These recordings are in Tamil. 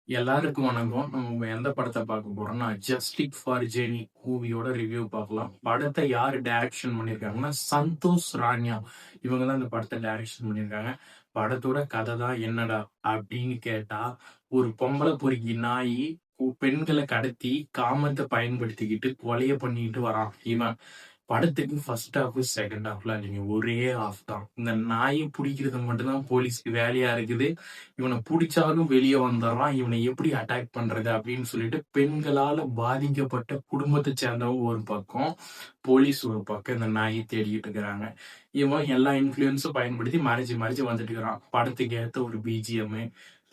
எல்லாருக்கும் வணக்கம். நம்ம எந்த படத்த பார்க்க போறோம்னா, "ஜஸ்டிஸ் ஃபார் ஜெனி" மூவியோட ரிவ்யூ பார்க்கலாம். படத்த யாரு டைரக்ஷன் பண்ணியிருக்காங்கன்னா, சந்தோஷ் ரான்யா. இவங்க தான் இந்த படத்த டைரக்ஷன் பண்ணியிருக்காங்க. படத்தோட கதை தான் என்னடா அப்படின்னு கேட்டா, ஒரு பொம்பள பொறுக்கி நாயி பெண்கள கடத்தி, காமத்த பயன்படுத்திக்கிட்டு கொலைய பண்ணிட்டு வரான் இவன். படத்துக்கு ஃபர்ஸ்ட் ஹாஃப், செகண்ட் ஹாஃப்லாம் இல்லைங்க. ஒரே ஹாஃப் தான். இந்த நாய புடிக்கிறது மட்டும் தான் போலீஸ்க்கு வேலையா இருக்குது. இவன புடிச்சாலும் வெளிய வந்துர்றான். இவன எப்படி அட்டாக் பண்றது அப்படின்னு சொல்லிட்டு பெண்களால பாதிக்கப்பட்ட குடும்பத்த சேர்ந்தவங்க ஒரு பக்கம், போலீஸ் ஒரு பக்கம் இந்த நாய தேடிக்கிட்டு இருக்கிறாங்க. இவன் எல்லா இன்ஃப்ளூயன்ஸும் பயன்படுத்தி மறைஞ்சு மறைஞ்சு வந்துட்டு இருக்கிறான். படத்துக்கு ஏத்த ஒரு பிஜிஎம்,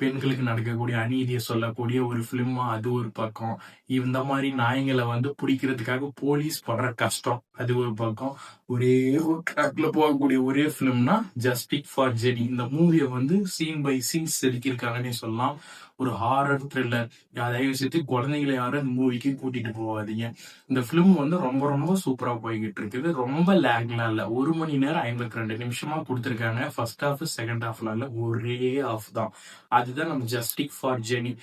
பெண்களுக்கு நடக்கக்கூடிய அநீதிய சொல்லக்கூடிய ஒரு ஃபிலிமா அது ஒரு பக்கம். இந்த மாரி நாய்ங்கள வந்து புடிக்கிறதுக்காக போலீஸ் படுற கஷ்டம் அது ஒரு பக்கம். ஒரே ஒரு ட்ராக்ல போகக்கூடிய ஒரே ஃபிலிம்னா ஜஸ்டிஸ் ஃபார் ஜெனி. இந்த மூவிய வந்து சீன் பை சீன் செதுக்கியிருக்காங்கன்னே சொல்லலாம். ஒரு ஹாரர் த்ரில்லர். தயவு செஞ்சு குழந்தைங்கள யாரும் இந்த மூவிக்கு கூட்டிட்டு போகாதீங்க. இந்த ஃபிலிம் வந்து ரொம்ப ரொம்ப சூப்பரா போய்கிட்டு இருக்குது. ரொம்ப லேக்லாம் இல்ல. 1 மணி நேரம் 52 நிமிஷமா குடுத்திருக்காங்க. ஃபர்ஸ்ட் ஹாஃப், செகண்ட் ஹாஃப்லாம் இல்ல. ஒரே ஹாஃப் தான். அதுதான் நம்ம ஜஸ்டிஸ் ஃபார் ஜெனி.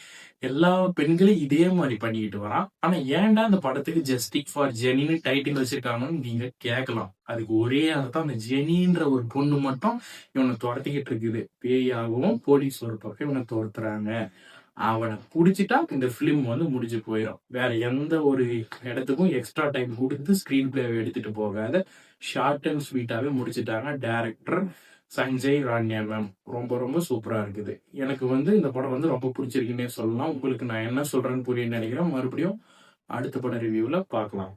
எல்லா பெண்களையும் இதே மாதிரி பண்ணிக்கிட்டு வரான். ஆனா ஏன்டா அந்த படத்துக்கு ஜஸ்டிஸ் ஃபார் ஜெனின்னு டைட்டில் வச்சிருக்காங்கன்னு நீங்க கேட்கலாம். அதுக்கு ஒரே அர்த்தம், அந்த ஜெனின்ற ஒரு பொண்ணு மட்டும் இவனை துரத்திக்கிட்டு இருக்குது. பேயாகவும் போலீஸ் ஒரு பக்கம் இவனை துரத்துறாங்க. அவனை புடிச்சிட்டா இந்த பிலிம் வந்து முடிஞ்சு போயிடும். வேற எந்த ஒரு இடத்துக்கும் எக்ஸ்ட்ரா டைம் கொடுத்து ஸ்கிரீன் பிளேவை எடுத்துட்டு போகாத ஷார்ட் அண்ட் ஸ்வீட்டாவே முடிச்சிட்டாங்க டைரக்டர் சஞ்சய் ரான்யா மேம். ரொம்ப ரொம்ப சூப்பரா இருக்குது. எனக்கு வந்து இந்த படம் வந்து ரொம்ப பிடிச்சிருக்குன்னே சொல்லலாம். உங்களுக்கு நான் என்ன சொல்றேன்னு புரியுன்னு நினைக்கிறேன். மறுபடியும் அடுத்த படம் ரிவ்யூல பார்க்கலாம்.